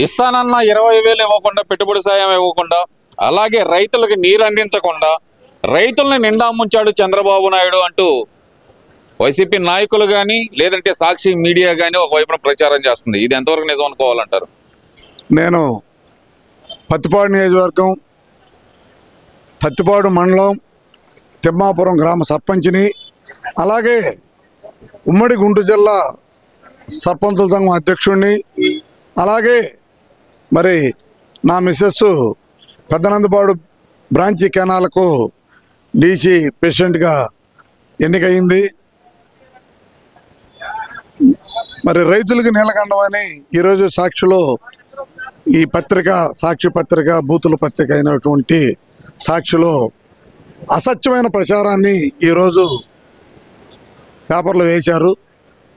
ఇస్తానన్న 20,000 ఇవ్వకుండా, పెట్టుబడి సాయం ఇవ్వకుండా, అలాగే రైతులకు నీరు అందించకుండా రైతుల్ని నిండా ముంచాడు చంద్రబాబు నాయుడు అంటూ వైసీపీ నాయకులు కానీ లేదంటే సాక్షి మీడియా కానీ ఒకవైపున ప్రచారం చేస్తుంది. ఇది ఎంతవరకు నిజం అనుకోవాలంటారు? నేను పత్తిపాడు నియోజకవర్గం, పత్తిపాడు మండలం, తిమ్మాపురం గ్రామ సర్పంచ్ని, అలాగే ఉమ్మడి గుంటూరు జిల్లా సర్పంచుల సంఘం అధ్యక్షుడిని, అలాగే మరి నా మిస్సెస్ పెద్దనందపాడు బ్రాంచి కెనాలకు డీసీ ప్రెసిడెంట్గా ఎన్నికయింది. మరి రైతులకు నీలకండమని ఈరోజు సాక్షిలో ఈ పత్రిక, సాక్షి పత్రిక, బూతుల పత్రిక అయినటువంటి సాక్షిలో అసత్యమైన ప్రచారాన్ని ఈరోజు పేపర్లో వేశారు.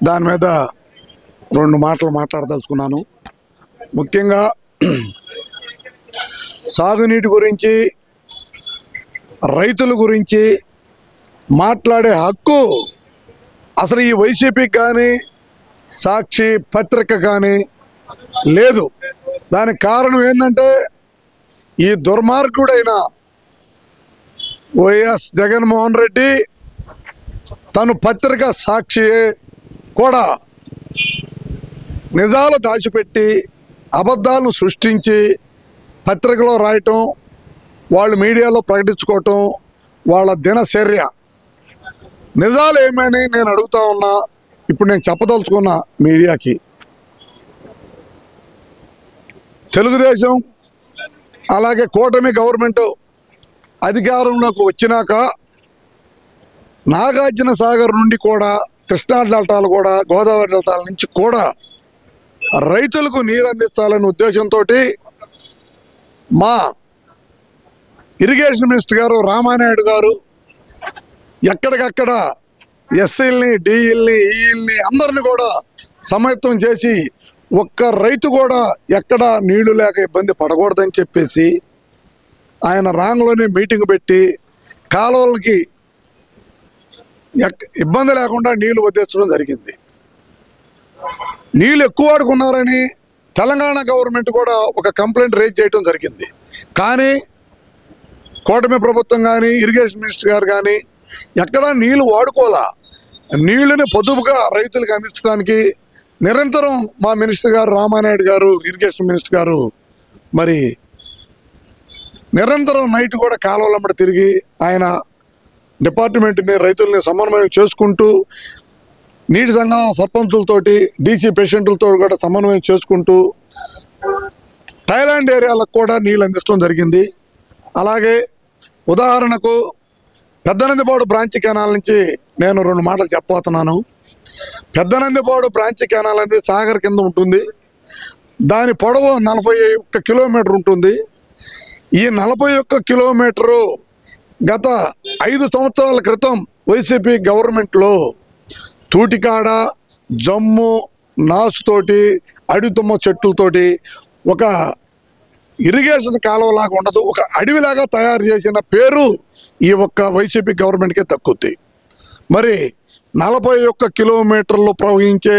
దాని మీద 2 మాటలు మాట్లాడదలుచుకున్నాను. ముఖ్యంగా సాగునీటి గురించి, రైతుల గురించి మాట్లాడే హక్కు అసలు ఈ వైసీపీకి కానీ సాక్షి పత్రిక కానీ లేదు. దానికి కారణం ఏంటంటే ఈ దుర్మార్గుడైన వైఎస్ జగన్మోహన్ రెడ్డి తను పత్రిక సాక్షి కూడా నిజాలు దాచిపెట్టి అబద్ధాలను సృష్టించి పత్రికలో రాయటం, వాళ్ళు మీడియాలో ప్రకటించుకోవటం వాళ్ళ దినచర్య. నిజాలు ఏమని నేను అడుగుతా ఉన్నా. ఇప్పుడు నేను చెప్పదలుచుకున్న మీడియాకి, తెలుగుదేశం అలాగే కూటమి గవర్నమెంట్ అధికారంలోకి వచ్చినాక నాగార్జున సాగర్ నుండి కూడా, కృష్ణా డెల్టాలు కూడా, గోదావరి డెల్టాల నుంచి కూడా రైతులకు నీరు అందించాలనే ఉద్దేశంతో మా ఇరిగేషన్ మినిస్టర్ గారు రామానాయుడు గారు ఎక్కడికక్కడ ఎస్సీల్ని, డిఈల్ని, ఈఈల్ని అందరిని కూడా సమాయత్తం చేసి ఒక్క రైతు కూడా ఎక్కడ నీళ్లు లేక ఇబ్బంది పడకూడదని చెప్పేసి ఆయన రాంగ్లోనే మీటింగ్ పెట్టి కాలువలకి ఇబ్బంది లేకుండా నీళ్లు వదిలించడం జరిగింది. నీళ్ళు ఎక్కువ వాడుకున్నారని తెలంగాణ గవర్నమెంట్ కూడా ఒక కంప్లైంట్ రేజ్ చేయడం జరిగింది. కానీ కూటమి ప్రభుత్వం కానీ, ఇరిగేషన్ మినిస్టర్ గారు కానీ ఎక్కడా నీళ్లు వాడుకోలా. నీళ్ళని పొదుపుగా రైతులకు అందించడానికి నిరంతరం మా మినిస్టర్ గారు రామానాయుడు గారు, ఇరిగేషన్ మినిస్టర్ గారు మరి నిరంతరం నైట్ కూడా కాలువలమ్మడి తిరిగి ఆయన డిపార్ట్మెంట్ని, రైతుల్ని సమన్వయం చేసుకుంటూ, నీటి సంఘాల సర్పంచులతోటి, డీసీ ప్రెసిడెంట్లతో కూడా సమన్వయం చేసుకుంటూ థాయిలాండ్ ఏరియాలకు కూడా నీళ్ళు అందించడం జరిగింది. అలాగే ఉదాహరణకు పెద్దనందిపాడు బ్రాంచి కెనాల్ నుంచి నేను 2 మాటలు చెప్పబోతున్నాను. పెద్దనందిపాడు బ్రాంచి కెనాల్ అనేది సాగర్ కింద ఉంటుంది. దాని పొడవు 41 కిలోమీటర్ ఉంటుంది. ఈ 41 కిలోమీటరు గత 5 సంవత్సరాల క్రితం వైసీపీ గవర్నమెంట్లో తూటికాడ, జమ్ము, నాసుతోటి, అడితుమ్మ చెట్లతోటి ఒక ఇరిగేషన్ కాలువలాగా ఉండదు, ఒక అడవిలాగా తయారు చేసిన పేరు ఈ ఒక్క వైసీపీ గవర్నమెంట్కే తక్కుద్ది. మరి 41 కిలోమీటర్లు ప్రవహించే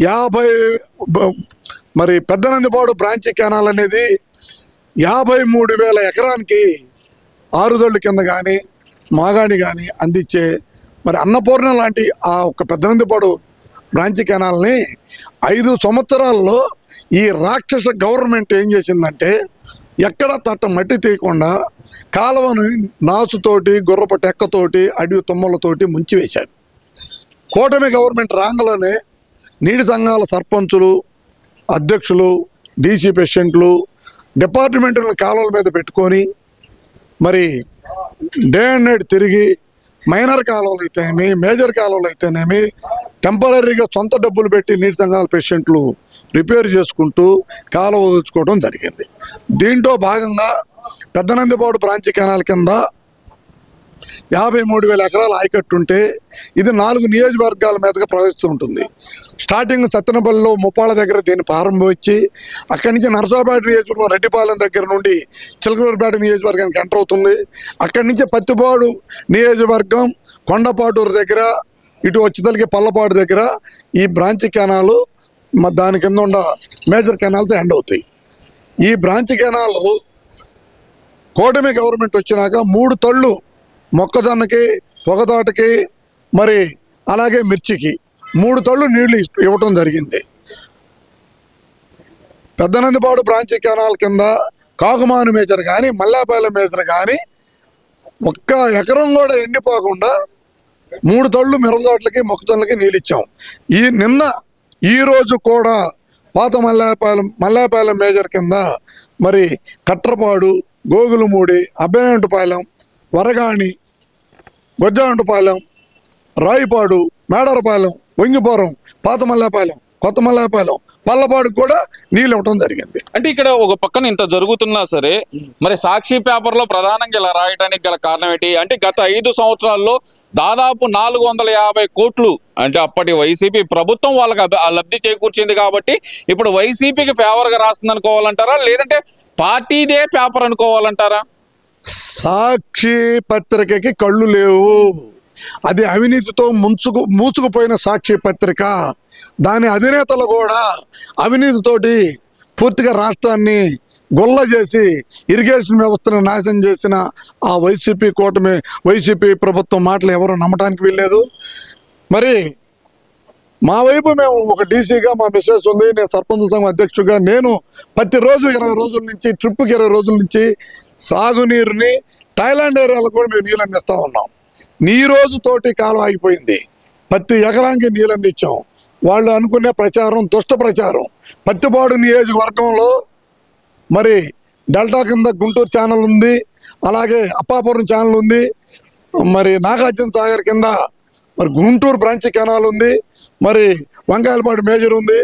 50 మరి పెద్దనందిపాడు బ్రాంచి కెనాల్ అనేది 53,000 ఎకరానికి ఆరుదళ్ళు కింద కానీ, మాగాణి కానీ అందించే మరి అన్నపూర్ణ లాంటి ఆ ఒక్క పెద్దనందిపాడు బ్రాంచి కెనాల్ని 5 సంవత్సరాల్లో ఈ రాక్షస గవర్నమెంట్ ఏం చేసిందంటే ఎక్కడ తట్ట మట్టి తీయకుండా కాలువను నాసుతోటి, గుర్రపు టెక్కతోటి, అడవి తుమ్మలతోటి ముంచివేశాడు. కూటమి గవర్నమెంట్ రాంగలోనే నీటి సంఘాల సర్పంచులు, అధ్యక్షులు, డీసీ ప్రెసిడెంట్లు డిపార్ట్మెంట్లను కాలువల మీద పెట్టుకొని మరి డే అండ్ నైట్ తిరిగి మైనర్ కాలువలు అయితేనేమి, మేజర్ కాలువలు అయితేనేమి టెంపరీగా సొంత డబ్బులు పెట్టి నీటి సంఘాల పేషెంట్లు రిపేర్ చేసుకుంటూ కాలువ వదులుకోవడం జరిగింది. దీంట్లో భాగంగా పెద్దనందిపాడు బ్రాంచి కెనాల్ కింద 53,000 ఎకరాల ఆయకట్టు ఉంటే ఇది 4 నియోజకవర్గాల మీదుగా ప్రవహిస్తూ ఉంటుంది. స్టార్టింగ్ సత్తెనపల్లిలో ముప్పాళ్ళ దగ్గర దీన్ని ప్రారంభించి అక్కడి నుంచి నరసాపేట నియోజకవర్గం రెడ్డిపాలెం దగ్గర నుండి చిలకలూరుపేట నియోజకవర్గానికి ఎంటర్ అవుతుంది. అక్కడి నుంచి పత్తిపాడు నియోజకవర్గం కొండపాటూరు దగ్గర ఇటు వచ్చేతలకి పల్లపాడు దగ్గర ఈ బ్రాంచి కెనాలు దాని కింద ఉన్న మేజర్ కెనాల్తో ఎండ్ అవుతాయి. ఈ బ్రాంచ్ కెనాల్ కూటమి గవర్నమెంట్ వచ్చినాక 3 తళ్ళు మొక్కజొన్నకి, పొగతోటకి, మరి అలాగే మిర్చికి 3 తళ్ళు నీళ్లు ఇవ్వటం జరిగింది. పెద్దనందిపాడు బ్రాంచ్ కెనాల్ కింద కాకుమాను మేజర్ కానీ, మల్లాపాలెం మేజర్ కానీ ఒక్క ఎకరం కూడా ఎండిపోకుండా 3 తళ్ళు మిరప తోటలకి, మొక్కజొన్నలకి నీళ్ళు ఇచ్చాం. ఈ రోజు కూడా పాత మల్లాపాలెం మేజర్ కింద మరి కట్రపాడు, గోగులమూడి, అబ్బేనంటుపాలెం, వరగాణి, గొజ్జాంటుపాలెం, రాయిపాడు, మేడరపాలెం, వంగిపురం, పాత మల్లాపాలెం, కొత్త మల్లాపాలెం, పల్లపాడుకు కూడా నీళ్ళు ఇవ్వటం జరిగింది. అంటే ఇక్కడ ఒక పక్కన ఇంత జరుగుతున్నా సరే మరి సాక్షి పేపర్లో ప్రధానంగా ఇలా రాయడానికి గల కారణం ఏంటి అంటే గత 5 సంవత్సరాల్లో దాదాపు 450 కోట్లు అంటే అప్పటి వైసీపీ ప్రభుత్వం వాళ్ళకి లబ్ధి చేకూర్చింది కాబట్టి ఇప్పుడు వైసీపీకి ఫేవర్గా రాస్తుంది అనుకోవాలంటారా, లేదంటే పార్టీదే పేపర్ అనుకోవాలంటారా? సాక్షి పత్రికకి కళ్ళు లేవు. అది అవినీతితో మూసుకుపోయిన సాక్షి పత్రిక. దాని అధినేతలు కూడా అవినీతితోటి పూర్తిగా రాష్ట్రాన్ని గొల్ల చేసి ఇరిగేషన్ వ్యవస్థను నాశనం చేసిన ఆ వైసీపీ ప్రభుత్వం మాటలు ఎవరు నమ్మటానికి వీల్లేదు. మరి మా వైపు మేము ఒక డీసీగా మా మిస్సెస్ ఉంది, నేను సర్పంచ్ సంఘం అధ్యక్షుడిగా నేను ప్రతిరోజు 20 రోజుల నుంచి ట్రిప్కి 20 రోజుల నుంచి సాగునీరుని థాయిలాండ్ ఏరియాలో కూడా మేము నీళ్ళు అందిస్తూ ఉన్నాం. నీ రోజుతోటి కాలం ఆగిపోయింది. ప్రతి ఎకరానికి నీళ్ళు అందించాం. వాళ్ళు అనుకునే ప్రచారం దుష్ట ప్రచారం. పత్తిపాడు నియోజకవర్గంలో మరి డెల్టా కింద గుంటూరు ఛానల్ ఉంది, అలాగే అప్పాపురం ఛానల్ ఉంది, మరి నాగార్జున సాగర్ కింద మరి గుంటూరు బ్రాంచ్ కెనాల్ ఉంది, మరి వంకాయలపాడు మేజర్ ఉంది,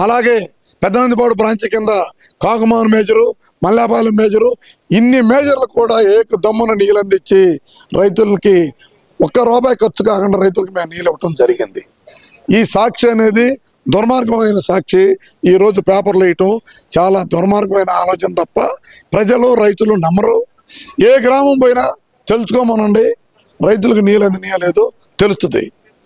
అలాగే పెద్దనందిపాడు బ్రాంచ్ కింద కాకుమాను మేజరు, మల్లాపాలెం మేజరు, ఇన్ని మేజర్లకు కూడా దమ్మున నీళ్ళు అందించి రైతులకి ₹1 ఖర్చు కాకుండా రైతులకు మేము నీళ్ళు ఇవ్వటం జరిగింది. ఈ సాక్షి అనేది దుర్మార్గమైన సాక్షి. ఈరోజు పేపర్లు వేయటం చాలా దుర్మార్గమైన ఆలోచన తప్ప ప్రజలు రైతులు నమ్మరు. ఏ గ్రామం పోయినా తెలుసుకోమనండి, రైతులకు నీళ్ళు అందినీయలేదు తెలుస్తుంది.